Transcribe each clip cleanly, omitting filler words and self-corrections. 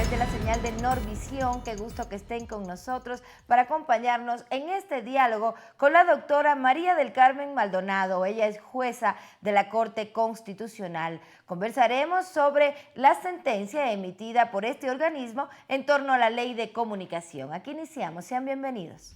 través de la señal de Norvisión. Qué gusto que estén con nosotros para acompañarnos en este diálogo con la doctora María del Carmen Maldonado. Ella es jueza de la Corte Constitucional. Conversaremos sobre la sentencia emitida por este organismo en torno a la Ley de Comunicación. Aquí iniciamos. Sean bienvenidos.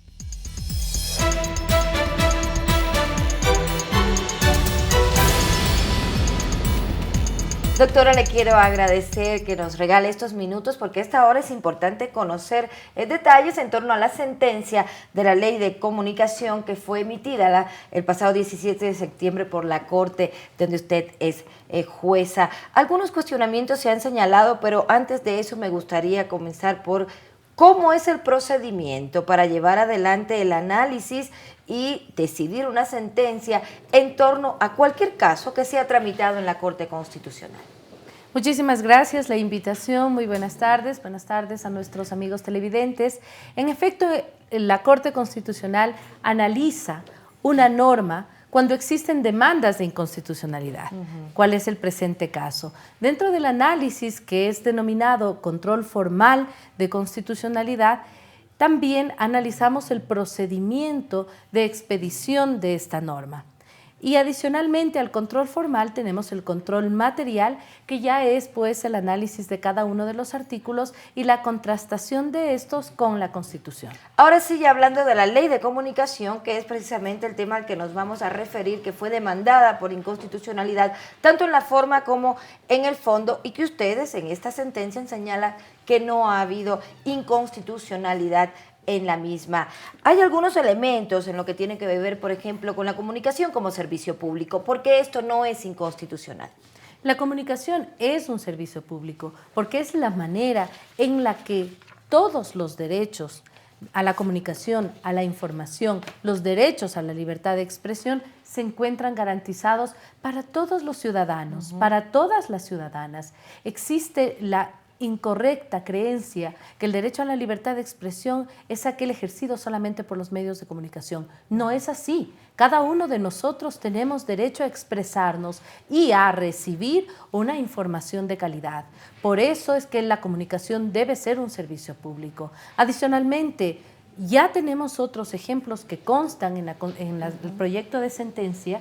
Doctora, le quiero agradecer que nos regale estos minutos porque a esta hora es importante conocer detalles en torno a la sentencia de la Ley de Comunicación que fue emitida el pasado 17 de septiembre por la Corte, donde usted es jueza. Algunos cuestionamientos se han señalado, pero antes de eso me gustaría comenzar por cómo es el procedimiento para llevar adelante el análisis y decidir una sentencia en torno a cualquier caso que sea tramitado en la Corte Constitucional. Muchísimas gracias, la invitación, muy buenas tardes a nuestros amigos televidentes. En efecto, la Corte Constitucional analiza una norma cuando existen demandas de inconstitucionalidad. ¿Cuál es el presente caso? Dentro del análisis que es denominado control formal de constitucionalidad, también analizamos el procedimiento de expedición de esta norma. Y adicionalmente al control formal tenemos el control material, que ya es pues el análisis de cada uno de los artículos y la contrastación de estos con la Constitución. Ahora sí, ya hablando de la Ley de Comunicación, que es precisamente el tema al que nos vamos a referir, que fue demandada por inconstitucionalidad, tanto en la forma como en el fondo, y que ustedes en esta sentencia señalan que no ha habido inconstitucionalidad en la misma. Hay algunos elementos en lo que tiene que ver, por ejemplo, con la comunicación como servicio público, porque esto no es inconstitucional. La comunicación es un servicio público porque es la manera en la que todos los derechos a la comunicación, a la información, los derechos a la libertad de expresión se encuentran garantizados para todos los ciudadanos, para todas las ciudadanas. Existe la incorrecta creencia que el derecho a la libertad de expresión es aquel ejercido solamente por los medios de comunicación. No es así. Cada uno de nosotros tenemos derecho a expresarnos y a recibir una información de calidad. Por eso es que la comunicación debe ser un servicio público. Adicionalmente, ya tenemos otros ejemplos que constan en el proyecto de sentencia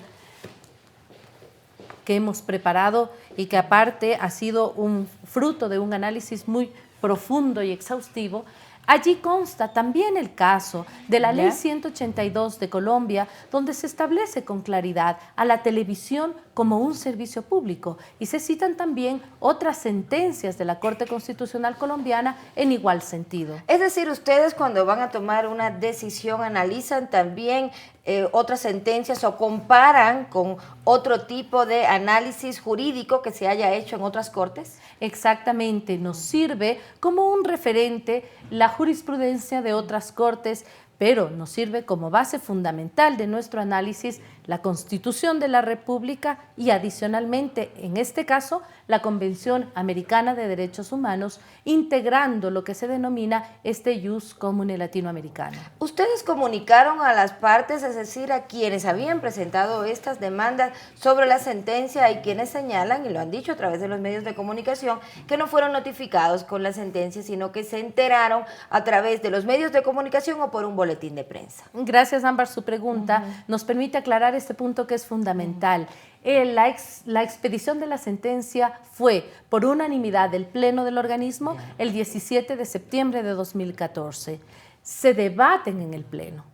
que hemos preparado y que aparte ha sido un fruto de un análisis muy profundo y exhaustivo. Allí consta también el caso de la Ley 182 de Colombia, donde se establece con claridad a la televisión como un servicio público y se citan también otras sentencias de la Corte Constitucional colombiana en igual sentido. Es decir, ustedes cuando van a tomar una decisión analizan también otras sentencias o comparan con otro tipo de análisis jurídico que se haya hecho en otras cortes. Exactamente, nos sirve como un referente la jurisprudencia de otras cortes, pero nos sirve como base fundamental de nuestro análisis la Constitución de la República y adicionalmente, en este caso, la Convención Americana de Derechos Humanos, integrando lo que se denomina este ius commune latinoamericano. Ustedes comunicaron a las partes, es decir, a quienes habían presentado estas demandas sobre la sentencia y quienes señalan, y lo han dicho a través de los medios de comunicación, que no fueron notificados con la sentencia, sino que se enteraron a través de los medios de comunicación o por un boletín de prensa. Gracias, Ámbar, su pregunta nos permite aclarar este punto que es fundamental. La expedición de la sentencia fue por unanimidad del Pleno del organismo el 17 de septiembre de 2014. Se debaten en el Pleno.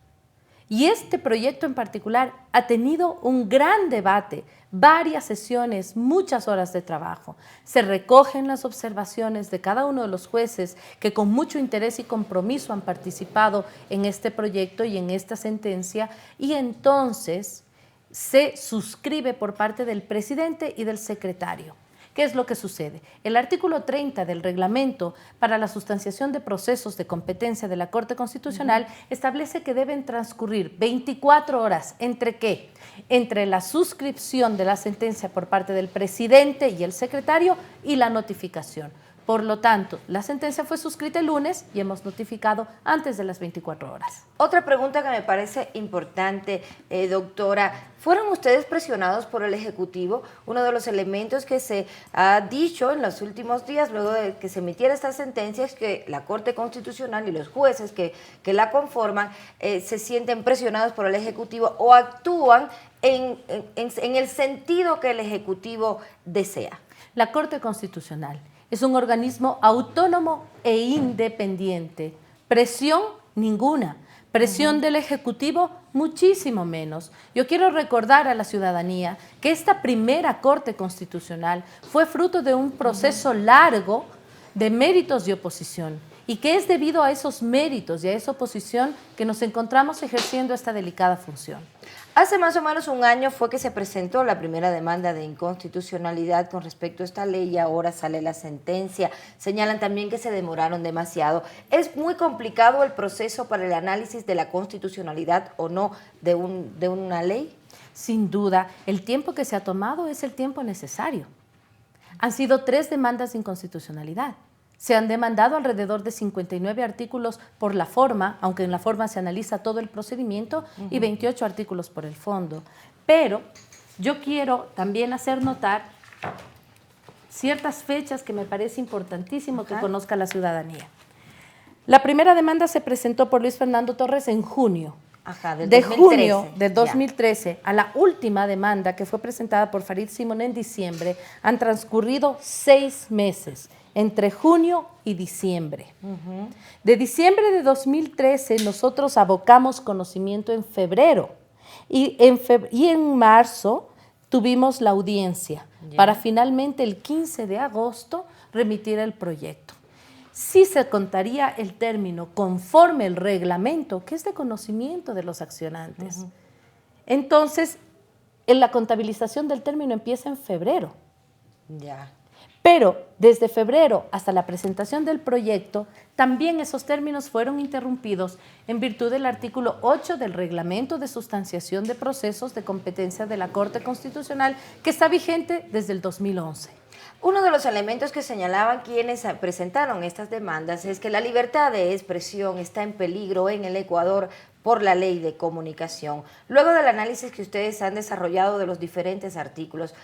Y este proyecto en particular ha tenido un gran debate, varias sesiones, muchas horas de trabajo. Se recogen las observaciones de cada uno de los jueces que con mucho interés y compromiso han participado en este proyecto y en esta sentencia, y entonces se suscribe por parte del presidente y del secretario. ¿Qué es lo que sucede? El artículo 30 del reglamento para la sustanciación de procesos de competencia de la Corte Constitucional establece que deben transcurrir 24 horas. ¿Entre qué? Entre la suscripción de la sentencia por parte del presidente y el secretario y la notificación. Por lo tanto, la sentencia fue suscrita el lunes y hemos notificado antes de las 24 horas. Otra pregunta que me parece importante, doctora, ¿fueron ustedes presionados por el Ejecutivo? Uno de los elementos que se ha dicho en los últimos días, luego de que se emitiera esta sentencia, es que la Corte Constitucional y los jueces que la conforman se sienten presionados por el Ejecutivo o actúan en el sentido que el Ejecutivo desea. La Corte Constitucional es un organismo autónomo e independiente. Presión ninguna. Presión del Ejecutivo muchísimo menos. Yo quiero recordar a la ciudadanía que esta primera Corte Constitucional fue fruto de un proceso largo de méritos y oposición, y que es debido a esos méritos y a esa oposición que nos encontramos ejerciendo esta delicada función. Hace más o menos un año fue que se presentó la primera demanda de inconstitucionalidad con respecto a esta ley y ahora sale la sentencia. Señalan también que se demoraron demasiado. ¿Es muy complicado el proceso para el análisis de la constitucionalidad o no de una ley? Sin duda, el tiempo que se ha tomado es el tiempo necesario. Han sido 3 demandas de inconstitucionalidad. Se han demandado alrededor de 59 artículos por la forma, aunque en la forma se analiza todo el procedimiento, y 28 artículos por el fondo. Pero yo quiero también hacer notar ciertas fechas que me parece importantísimo que conozca la ciudadanía. La primera demanda se presentó por Luis Fernando Torres en junio. Del de 2013, junio de 2013 a la última demanda que fue presentada por Farid Simón en diciembre, han transcurrido 6 meses, entre junio y diciembre. De diciembre de 2013 nosotros abocamos conocimiento en febrero y en marzo tuvimos la audiencia para finalmente el 15 de agosto remitir el proyecto. Sí se contaría el término conforme el reglamento, que es de conocimiento de los accionantes. Entonces, la contabilización del término empieza en febrero. Pero desde febrero hasta la presentación del proyecto, también esos términos fueron interrumpidos en virtud del artículo 8 del Reglamento de Sustanciación de Procesos de Competencia de la Corte Constitucional, que está vigente desde el 2011. Uno de los elementos que señalaban quienes presentaron estas demandas es que la libertad de expresión está en peligro en el Ecuador por la ley de comunicación. Luego del análisis que ustedes han desarrollado de los diferentes artículos,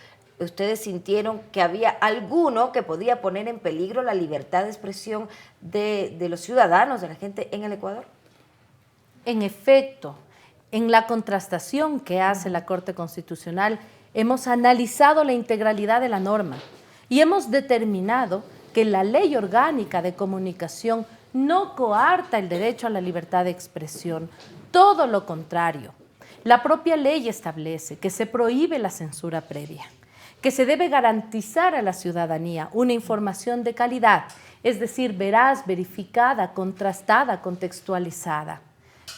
¿ustedes sintieron que había alguno que podía poner en peligro la libertad de expresión de los ciudadanos, de la gente en el Ecuador? En efecto, en la contrastación que hace la Corte Constitucional, hemos analizado la integralidad de la norma y hemos determinado que la Ley Orgánica de Comunicación no coarta el derecho a la libertad de expresión, todo lo contrario. La propia ley establece que se prohíbe la censura previa, que se debe garantizar a la ciudadanía una información de calidad, es decir, veraz, verificada, contrastada, contextualizada.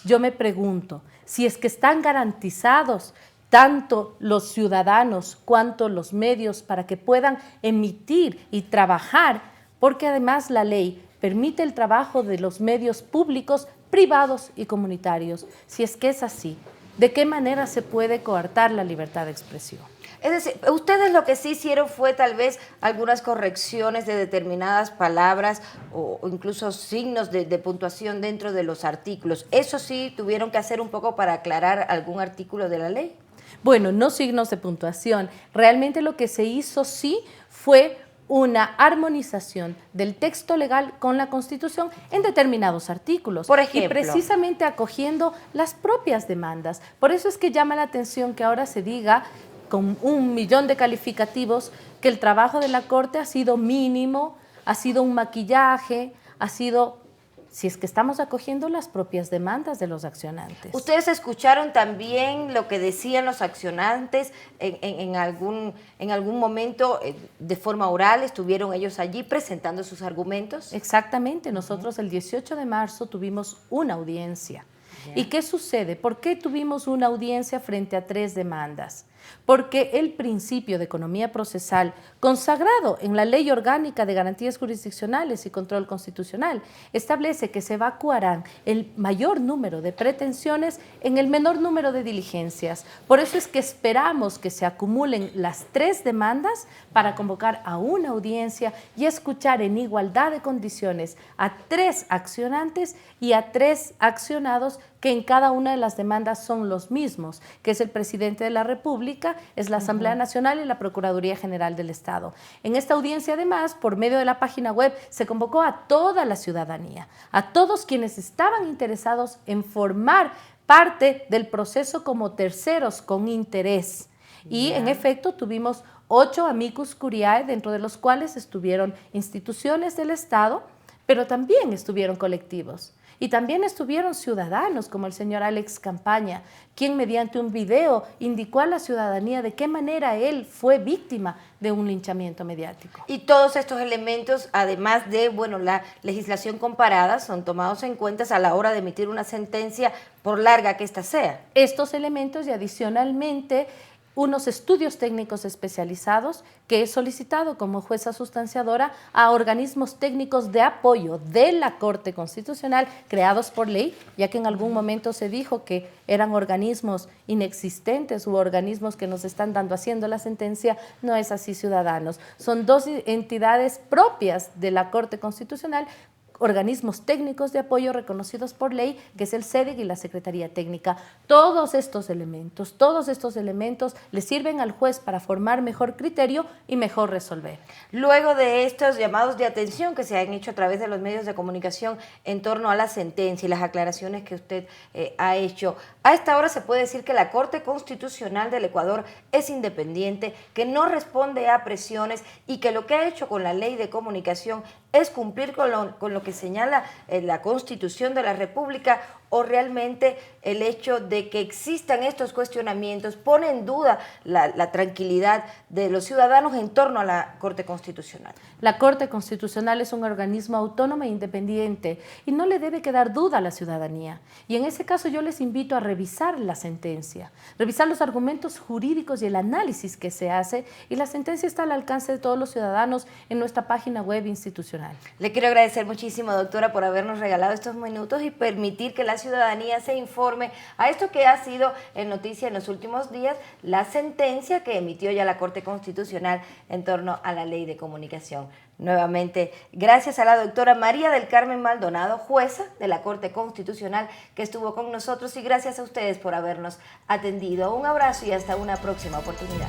Yo me pregunto, si es que están garantizados tanto los ciudadanos cuanto los medios para que puedan emitir y trabajar, porque además la ley permite el trabajo de los medios públicos, privados y comunitarios. Si es que es así, ¿de qué manera se puede coartar la libertad de expresión? Es decir, ustedes lo que sí hicieron fue tal vez algunas correcciones de determinadas palabras o incluso signos de puntuación dentro de los artículos. ¿Eso sí tuvieron que hacer un poco para aclarar algún artículo de la ley? Bueno, no signos de puntuación. Realmente lo que se hizo sí fue una armonización del texto legal con la Constitución en determinados artículos. Por ejemplo. Y precisamente acogiendo las propias demandas. Por eso es que llama la atención que ahora se diga con 1 millón de calificativos que el trabajo de la Corte ha sido mínimo, ha sido un maquillaje, ha sido, si es que estamos acogiendo las propias demandas de los accionantes. ¿Ustedes escucharon también lo que decían los accionantes en algún momento de forma oral? ¿Estuvieron ellos allí presentando sus argumentos? Exactamente. Nosotros el 18 de marzo tuvimos una audiencia. ¿Y qué sucede? ¿Por qué tuvimos una audiencia frente a 3 demandas? porque el principio de economía procesal, consagrado en la Ley Orgánica de Garantías Jurisdiccionales y Control Constitucional, establece que se evacuarán el mayor número de pretensiones en el menor número de diligencias. Por eso es que esperamos que se acumulen las 3 demandas para convocar a una audiencia y escuchar en igualdad de condiciones a 3 accionantes y a 3 accionados, que en cada una de las demandas son los mismos, que es el presidente de la República, es la Asamblea Nacional y la Procuraduría General del Estado. En esta audiencia, además, por medio de la página web, se convocó a toda la ciudadanía, a todos quienes estaban interesados en formar parte del proceso como terceros con interés. Y en efecto tuvimos 8 amicus curiae, dentro de los cuales estuvieron instituciones del Estado, pero también estuvieron colectivos. Y también estuvieron ciudadanos como el señor Alex Campaña, quien mediante un video indicó a la ciudadanía de qué manera él fue víctima de un linchamiento mediático. Y todos estos elementos, además de la legislación comparada, son tomados en cuenta a la hora de emitir una sentencia, por larga que ésta sea. Estos elementos y adicionalmente unos estudios técnicos especializados que he solicitado como jueza sustanciadora a organismos técnicos de apoyo de la Corte Constitucional creados por ley, ya que en algún momento se dijo que eran organismos inexistentes u organismos que nos están dando haciendo la sentencia. No es así, ciudadanos. Son 2 entidades propias de la Corte Constitucional, organismos técnicos de apoyo reconocidos por ley, que es el CEDIC y la Secretaría Técnica. Todos estos elementos le sirven al juez para formar mejor criterio y mejor resolver. Luego de estos llamados de atención que se han hecho a través de los medios de comunicación en torno a la sentencia y las aclaraciones que usted ha hecho, a esta hora se puede decir que la Corte Constitucional del Ecuador es independiente, que no responde a presiones y que lo que ha hecho con la Ley de Comunicación es cumplir con lo que señala la Constitución de la República, o realmente el hecho de que existan estos cuestionamientos pone en duda la tranquilidad de los ciudadanos en torno a la Corte Constitucional. La Corte Constitucional es un organismo autónomo e independiente y no le debe quedar duda a la ciudadanía. Y en ese caso yo les invito a revisar la sentencia, revisar los argumentos jurídicos y el análisis que se hace, y la sentencia está al alcance de todos los ciudadanos en nuestra página web institucional. Le quiero agradecer muchísimo, doctora, por habernos regalado estos minutos y permitir que la ciudadanía se informe a esto que ha sido en noticia en los últimos días, la sentencia que emitió ya la Corte Constitucional en torno a la Ley de Comunicación. Nuevamente, gracias a la doctora María del Carmen Maldonado, jueza de la Corte Constitucional, que estuvo con nosotros, y gracias a ustedes por habernos atendido. Un abrazo y hasta una próxima oportunidad.